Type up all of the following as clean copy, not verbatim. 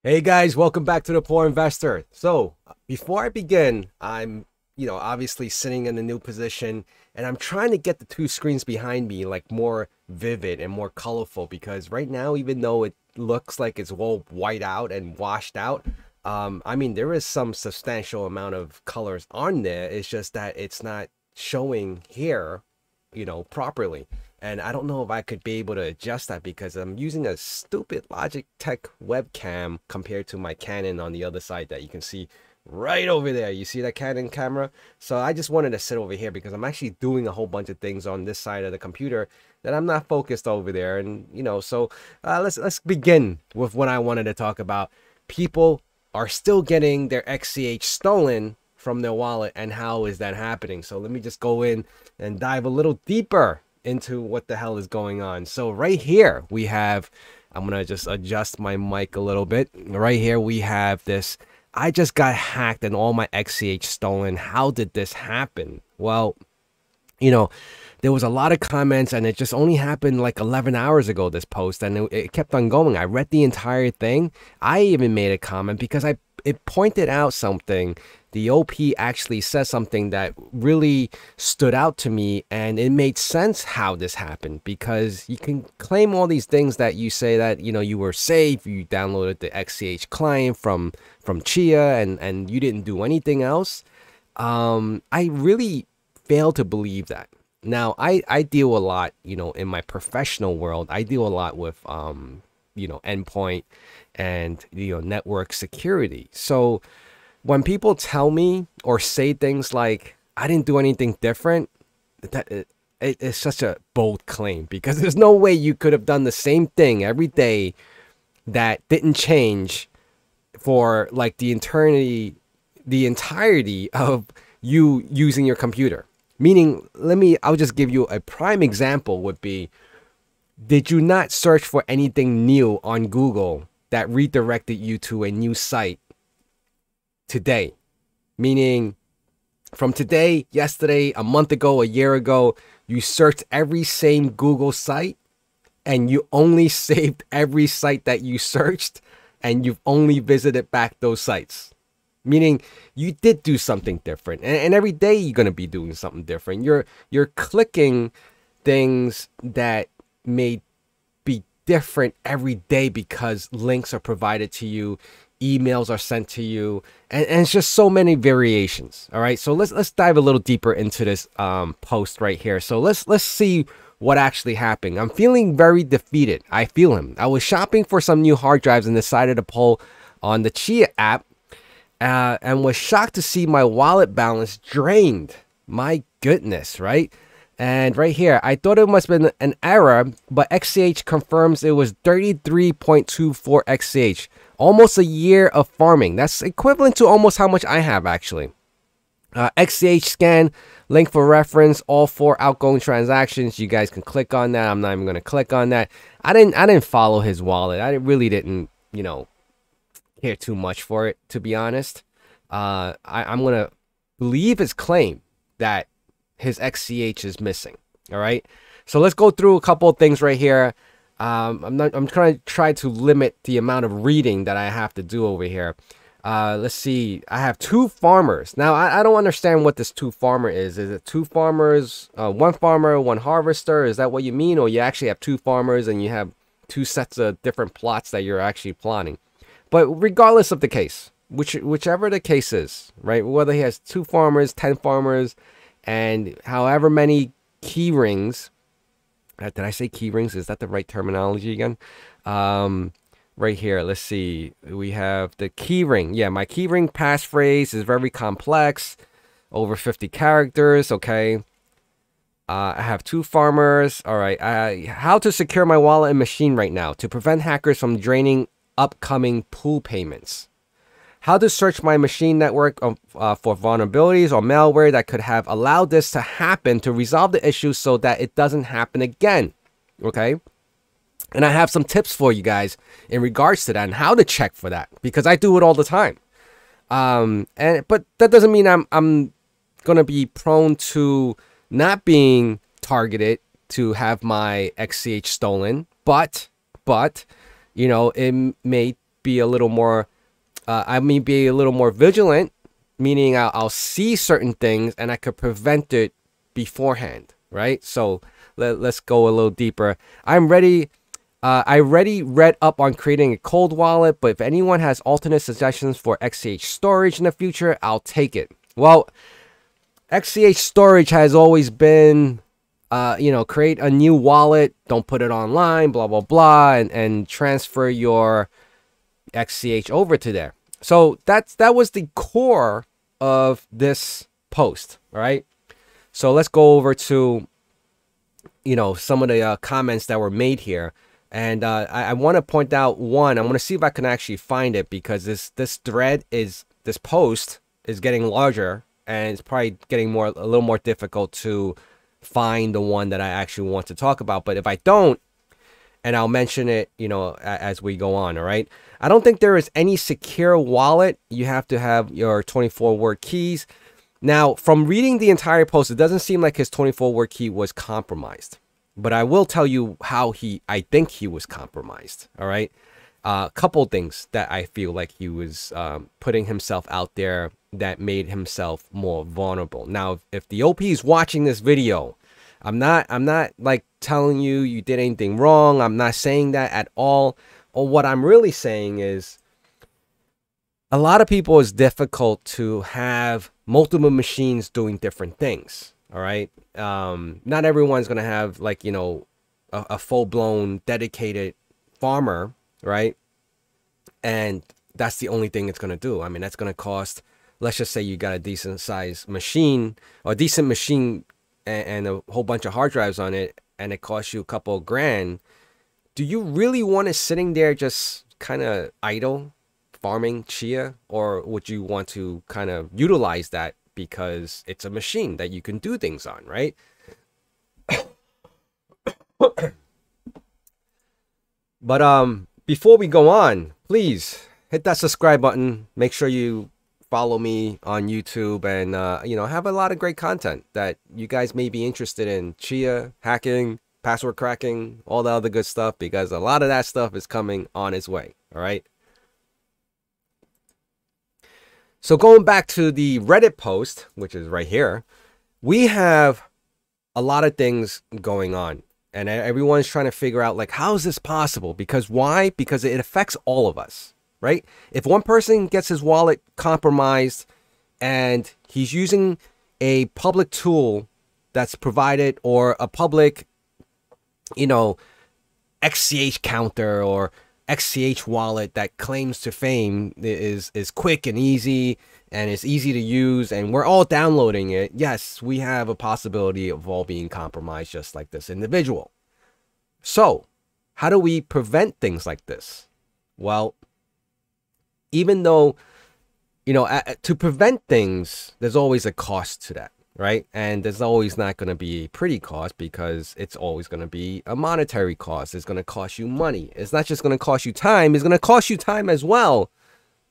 Hey guys, welcome back to the Poor Investor. So, before I begin, I'm, obviously sitting in a new position and I'm trying to get the two screens behind me like more vivid and more colorful because right now, even though it looks like it's all white out and washed out, I mean, there is some substantial amount of colors on there. It's just that it's not showing here, properly. And I don't know if I could be able to adjust that because I'm using a stupid Logitech webcam compared to my Canon on the other side that you can see right over there. You see that Canon camera? So I just wanted to sit over here because I'm actually doing a whole bunch of things on this side of the computer that I'm not focused over there. And let's begin with what I wanted to talk about. People are still getting their XCH stolen from their wallet, and how is that happening? So let me just go in and dive a little deeper into what the hell is going on. So right here we have, I'm gonna just adjust my mic a little bit. Right here we have this, I just got hacked and all my XCH stolen. How did this happen? Well, there was a lot of comments and it just only happened like 11 hours ago, this post, and it kept on going. I read the entire thing. I even made a comment because it pointed out something. The OP actually says something that really stood out to me, and it made sense how this happened, because you can claim all these things that you say that, you were safe, you downloaded the XCH client from Chia, and you didn't do anything else. I really fail to believe that. Now, I deal a lot, in my professional world, I deal a lot with, endpoint and, network security. So when people tell me or say things like, I didn't do anything different, it's such a bold claim, because there's no way you could have done the same thing every day that didn't change for like the entirety of you using your computer. Meaning, I'll just give you a prime example would be, did you not search for anything new on Google that redirected you to a new site today? Meaning, from today, yesterday, a month ago, a year ago, you searched every same Google site and you only saved every site that you searched, and you've only visited back those sites. Meaning you did do something different, and every day you're going to be doing something different. You're clicking things that may be different every day because links are provided to you, emails are sent to you, and it's just so many variations. All right, so let's dive a little deeper into this post right here. So let's see what actually happened. I'm feeling very defeated. I feel him. I was shopping for some new hard drives and decided to pull on the Chia app, and was shocked to see my wallet balance drained. My goodness, right? And right here, I thought it must have been an error, but XCH confirms it was 33.24 XCH. Almost a year of farming. That's equivalent to almost how much I have, actually. XCH scan, link for reference, all 4 outgoing transactions. You guys can click on that. I'm not even going to click on that. I didn't follow his wallet. I really didn't, care too much for it, to be honest. I'm gonna believe his claim that his XCH is missing. All right, so let's go through a couple of things right here. I'm trying to try to limit the amount of reading that I have to do over here. Let's see, I have 2 farmers. Now I don't understand what this 2 farmer is. Is it 2 farmers, 1 farmer, 1 harvester? Is that what you mean? Or you actually have 2 farmers and you have 2 sets of different plots that you're actually plotting? But regardless of the case, whichever the case is, right? Whether he has 2 farmers, 10 farmers, and however many key rings. Did I say key rings? Is that the right terminology again? Right here, let's see. We have the key ring. Yeah, my key ring passphrase is very complex, over 50 characters. Okay. I have 2 farmers. All right. How to secure my wallet and machine right now to prevent hackers from draining upcoming pool payments. How to search my machine network for vulnerabilities or malware that could have allowed this to happen to resolve the issue so that it doesn't happen again. Okay. And I have some tips for you guys in regards to that and how to check for that, because I do it all the time. But that doesn't mean I'm going to be prone to not being targeted to have my XCH stolen, but it may be a little more, I may be a little more vigilant, meaning I'll see certain things and I could prevent it beforehand, right? So let's go a little deeper. I'm ready. I already read up on creating a cold wallet, but if anyone has alternate suggestions for XCH storage in the future, I'll take it. Well, XCH storage has always been, create a new wallet, don't put it online, blah, blah, blah, and transfer your XCH over to there. So that was the core of this post, all right? So let's go over to, some of the comments that were made here. And I want to point out one. I want to see if I can actually find it, because this post is getting larger, and it's probably getting a little more difficult to find the one that I actually want to talk about. But if I don't, and I'll mention it, as we go on, all right? I don't think there is any secure wallet. You have to have your 24-word keys. Now, from reading the entire post, it doesn't seem like his 24-word key was compromised. But I will tell you how I think he was compromised, all right? A couple things that I feel like he was putting himself out there that made himself more vulnerable. Now, if the OP is watching this video, I'm not like telling you did anything wrong. I'm not saying that at all. Or what I'm really saying is, a lot of people, it's difficult to have multiple machines doing different things. All right. Not everyone's going to have a full-blown dedicated farmer, right? And that's the only thing it's going to do. I mean, that's going to cost, let's just say you got a decent sized machine, or a decent machine and a whole bunch of hard drives on it, and it costs you a couple of grand. Do you really want it sitting there just kind of idle farming Chia? Or would you want to kind of utilize that because it's a machine that you can do things on, right? But before we go on, please hit that subscribe button. Make sure you follow me on YouTube, and have a lot of great content that you guys may be interested in. Chia, hacking, password cracking, all the other good stuff, because a lot of that stuff is coming on its way. All right. So going back to the Reddit post, which is right here, we have a lot of things going on, and everyone's trying to figure out, like, how is this possible? Because why? Because it affects all of us, right? If one person gets his wallet compromised and he's using a public tool that's provided, or a public, XCH counter or XCH wallet that claims to fame is quick and easy, and it's easy to use, and we're all downloading it, yes, we have a possibility of all being compromised, just like this individual. So how do we prevent things like this? Well, even though, to prevent things, there's always a cost to that, right? And there's always not going to be a pretty cost, because it's always going to be a monetary cost. It's going to cost you money. It's not just going to cost you time. It's going to cost you time as well,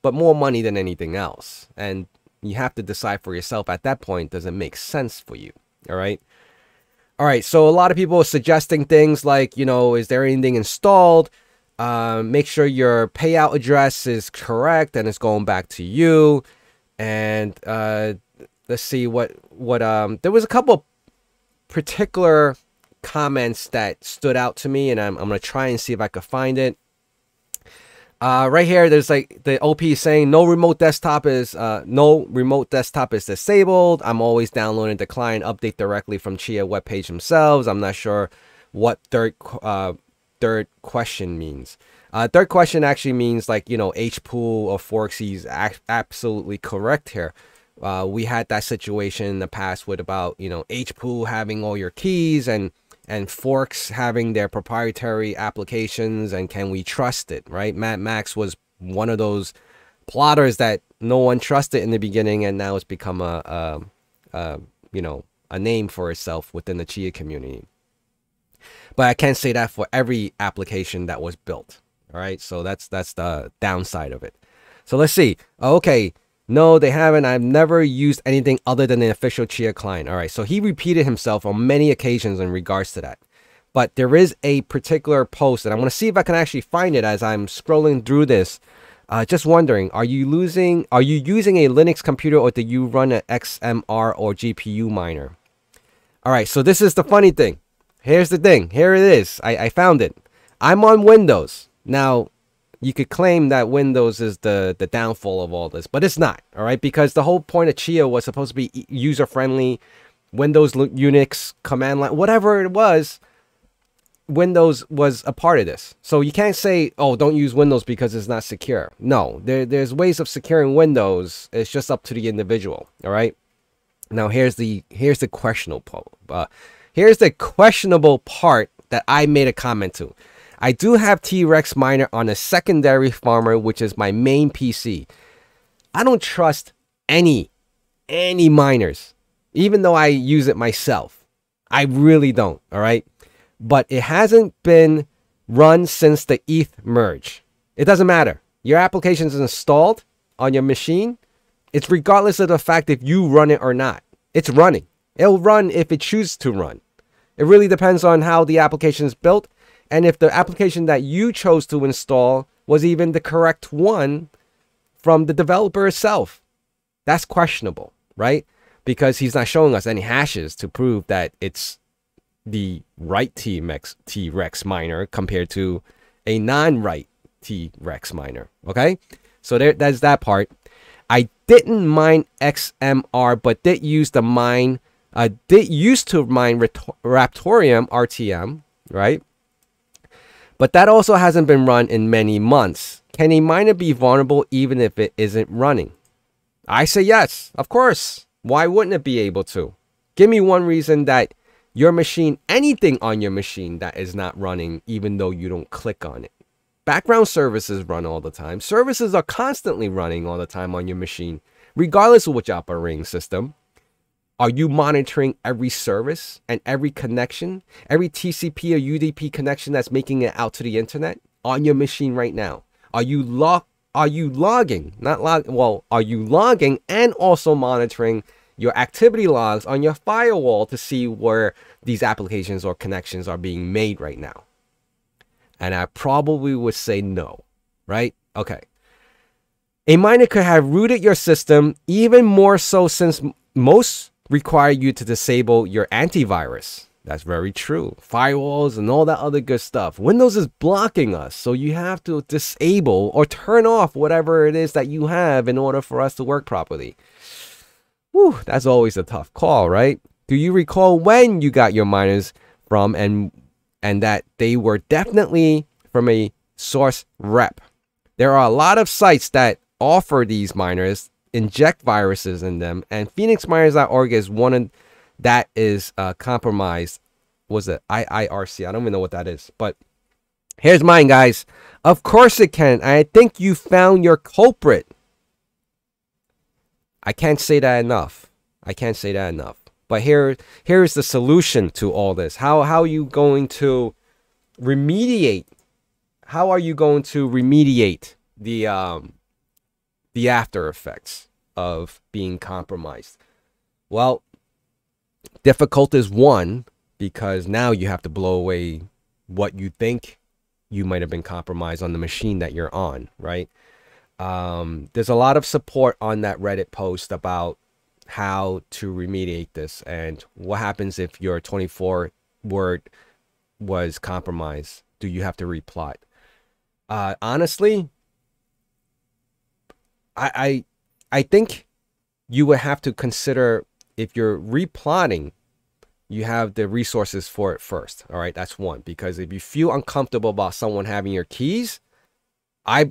but more money than anything else. And you have to decide for yourself at that point, does it make sense for you? All right. All right. So a lot of people are suggesting things like, is there anything installed? Make sure your payout address is correct and it's going back to you. And, let's see what there was a couple particular comments that stood out to me, and I'm going to try and see if I could find it. Right here, there's like the OP saying no remote desktop is disabled. I'm always downloading the client update directly from Chia webpage themselves. I'm not sure what third question means. Third question actually means like, HPool or Forksy is absolutely correct here. We had that situation in the past with about, HPool having all your keys and Forks having their proprietary applications, and can we trust it, right? Matt Max was one of those plotters that no one trusted in the beginning, and now it's become a name for itself within the Chia community. But I can't say that for every application that was built. All right, so that's the downside of it. So let's see. Okay. No, they haven't. I've never used anything other than the official Chia client. All right, so he repeated himself on many occasions in regards to that. But there is a particular post, and I'm going to see if I can actually find it as I'm scrolling through this. Just wondering, are you using a Linux computer, or do you run an XMR or GPU miner? All right, so this is the funny thing. Here's the thing. Here it is. I found it. I'm on Windows. Now, you could claim that Windows is the downfall of all this, but it's not, all right? Because the whole point of Chia was supposed to be user-friendly, Windows, Unix, command line, whatever it was, Windows was a part of this. So you can't say, oh, don't use Windows because it's not secure. No, there's ways of securing Windows. It's just up to the individual, all right? Now, here's the questionable part that I made a comment to. I do have T-Rex Miner on a secondary farmer, which is my main PC. I don't trust any miners, even though I use it myself. I really don't, all right? But it hasn't been run since the ETH merge. It doesn't matter. Your application is installed on your machine. It's regardless of the fact if you run it or not. It's running. It'll run if it chooses to run. It really depends on how the application is built, and if the application that you chose to install was even the correct one from the developer itself. That's questionable, right? Because he's not showing us any hashes to prove that it's the right T-Rex miner compared to a non-right T-Rex miner. Okay, so that's that part. I didn't mine XMR, but did use to mine Raptorium RTM, right? But that also hasn't been run in many months. Can a miner be vulnerable even if it isn't running? I say yes, of course. Why wouldn't it be able to? Give me one reason that your machine, anything on your machine that is not running, even though you don't click on it. Background services run all the time. Services are constantly running all the time on your machine, regardless of which operating system. Are you monitoring every service and every connection, every TCP or UDP connection that's making it out to the internet on your machine right now? Are you logging and also monitoring your activity logs on your firewall to see where these applications or connections are being made right now? And I probably would say no, right? Okay. A miner could have rooted your system, even more so since most require you to disable your antivirus. That's very true. Firewalls and all that other good stuff. Windows is blocking us, so you have to disable or turn off whatever it is that you have in order for us to work properly. Whew, that's always a tough call, right? Do you recall when you got your miners from and that they were definitely from a source rep? There are a lot of sites that offer these miners, inject viruses in them, and phoenixminers.org is one that is compromised. Was it IIRC? I don't even know what that is, but here's mine, guys. Of course it can. I think you found your culprit. I can't say that enough. But here's the solution to all this. How are you going to remediate? How are you going to remediate the after effects of being compromised? Well, difficult is one, because now you have to blow away what you think you might have been compromised on the machine that you're on, right? There's a lot of support on that Reddit post about how to remediate this and what happens if your 24 word was compromised. Do you have to replot? Honestly, I think you would have to consider, if you're replotting, you have the resources for it first. All right, that's one. Because if you feel uncomfortable about someone having your keys,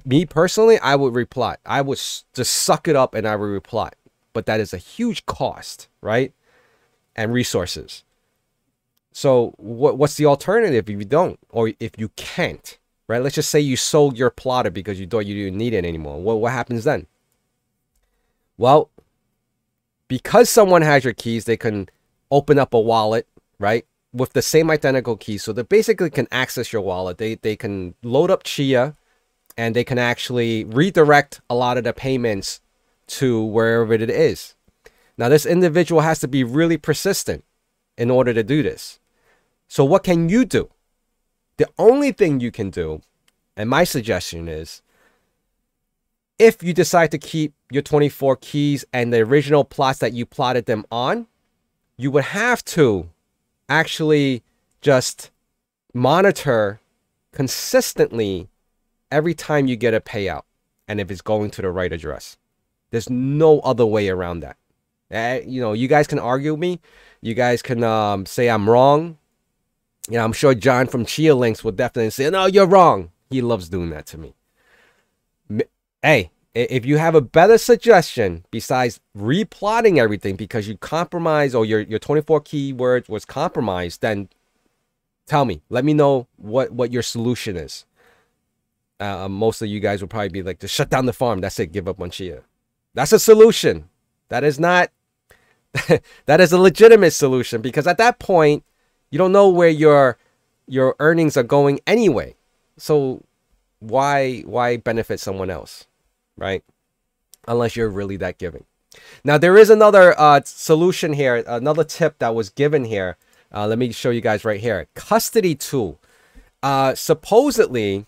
me personally, I would replot. I would just suck it up and I would replot. But that is a huge cost, right? And resources. So what's the alternative if you don't, or if you can't, right? Let's just say you sold your plotter because you thought you didn't need it anymore. What happens then? Well, because someone has your keys, they can open up a wallet, right, with the same identical keys. So they basically can access your wallet. They can load up Chia, and they can actually redirect a lot of the payments to wherever it is. Now, this individual has to be really persistent in order to do this. So what can you do? The only thing you can do, and my suggestion is, If you decide to keep your 24 keys and the original plots that you plotted them on, you would have to actually just monitor consistently every time you get a payout and if it's going to the right address. There's no other way around that. You know, you guys can argue with me. You guys can say I'm wrong. You know, I'm sure John from Chia Links will definitely say, no, you're wrong. He loves doing that to me. Hey, if you have a better suggestion besides replotting everything because you compromised or your 24 keywords was compromised, then tell me. Let me know what your solution is. Most of you guys will probably be like, just shut down the farm. That's it. Give up on Chia. That's a solution. That is not... that is a legitimate solution, because at that point, you don't know where your earnings are going anyway. So why benefit someone else, right? Unless you're really that giving. Now, there is another solution here, another tip that was given here. Let me show you guys right here. Custody tool. Supposedly,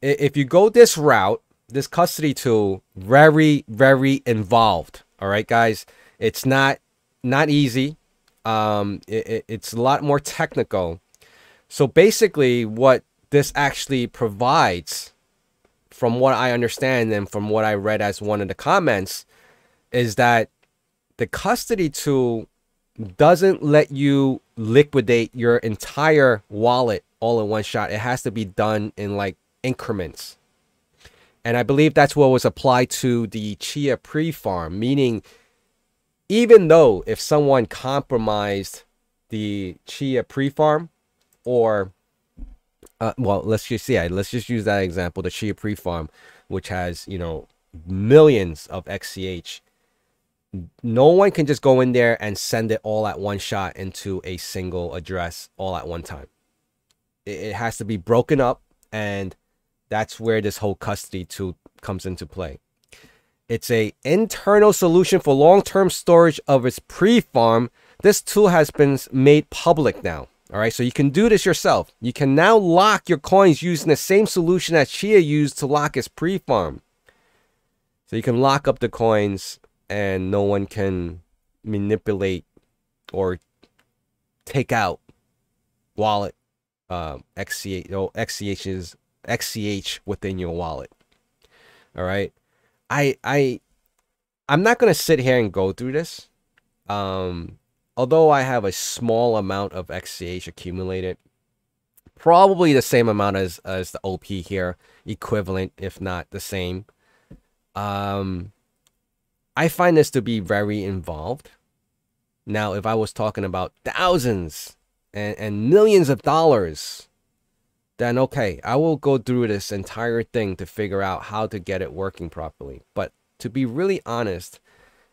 if you go this route, this custody tool, very, very involved. All right, guys. It's not easy. It's a lot more technical. So basically, what this actually provides, from what I understand and from what I read as one of the comments, is that the custody tool doesn't let you liquidate your entire wallet all in one shot. It has to be done in like increments. And I believe that's what was applied to the Chia pre-farm, meaning even though if someone compromised the Chia pre-farm, or well, let's just use that example, the Chia pre-farm, which has, you know, millions of XCH. No one can just go in there and send it all at one shot into a single address all at one time. It has to be broken up, and that's where this whole custody tool comes into play. It's an internal solution for long-term storage of its pre-farm. This tool has been made public now. All right, so you can do this yourself. You can now lock your coins using the same solution that Chia used to lock its pre-farm. So you can lock up the coins and no one can manipulate or take out wallet XCH within your wallet. All right. I'm not going to sit here and go through this. Although I have a small amount of XCH accumulated, probably the same amount as the OP here, equivalent, if not the same. I find this to be very involved. Now, if I was talking about thousands and millions of dollars, then okay, I will go through this entire thing to figure out how to get it working properly. But to be really honest,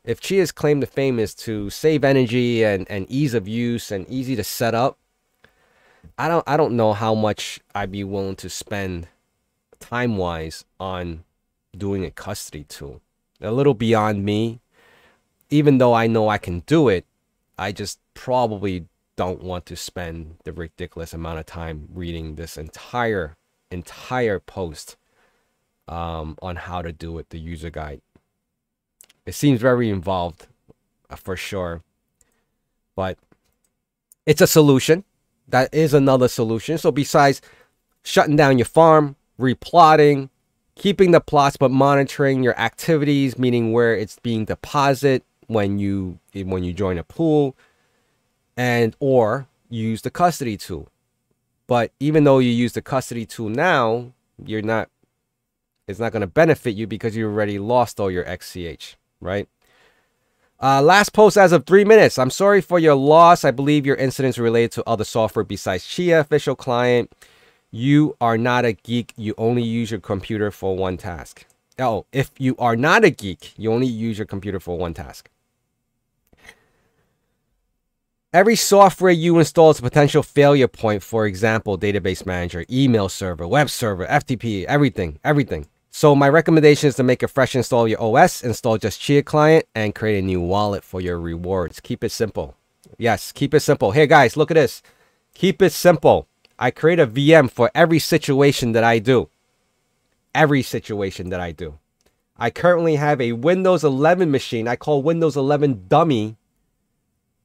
if Chia's claim to fame is to save energy and ease of use and easy to set up, I don't know how much I'd be willing to spend time-wise on doing a custody tool. A little beyond me. Even though I know I can do it, I just probably don't want to spend the ridiculous amount of time reading this entire post on how to do it, the user guide. It seems very involved, for sure, but it's a solution. That is another solution. So besides shutting down your farm, replotting, keeping the plots, but monitoring your activities, meaning where it's being deposited when you join a pool, and or use the custody tool. But even though you use the custody tool now, it's not going to benefit you because you already lost all your XCH, right? Last post as of 3 minutes. I'm sorry for your loss. I believe your incidents related to other software besides Chia official client. You are not a geek. You only use your computer for one task. Oh, if you are not a geek, you only use your computer for one task. Every software you install is a potential failure point. For example, database manager, email server, web server, FTP, everything. So my recommendation is to make a fresh install of your OS, install just Chia client, and create a new wallet for your rewards. Keep it simple. Yes, keep it simple. Here, guys, look at this. Keep it simple. I create a VM for every situation that I do. Every situation that I do. I currently have a Windows 11 machine. I call Windows 11 dummy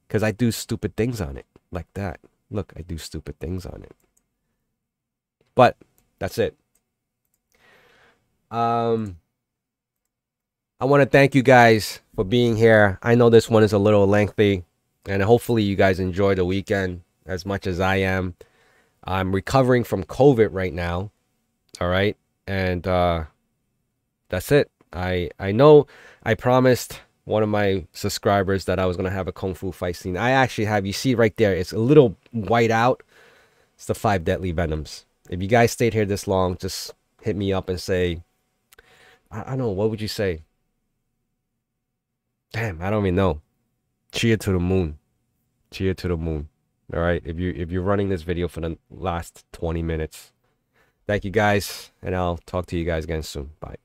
because I do stupid things on it like that. Look, I do stupid things on it. But that's it. I want to thank you guys for being here. I know this one is a little lengthy, and hopefully you guys enjoy the weekend as much as I am. I'm recovering from COVID right now. All right. And that's it. I know I promised one of my subscribers that I was going to have a Kung Fu fight scene. I actually have. You see right there, it's a little white out. It's the 5 deadly venoms. If you guys stayed here this long, just hit me up and say, I don't know, what would you say? Damn, I don't even know. Chia to the moon. Chia to the moon. All right. If you're running this video for the last 20 minutes. Thank you guys, and I'll talk to you guys again soon. Bye.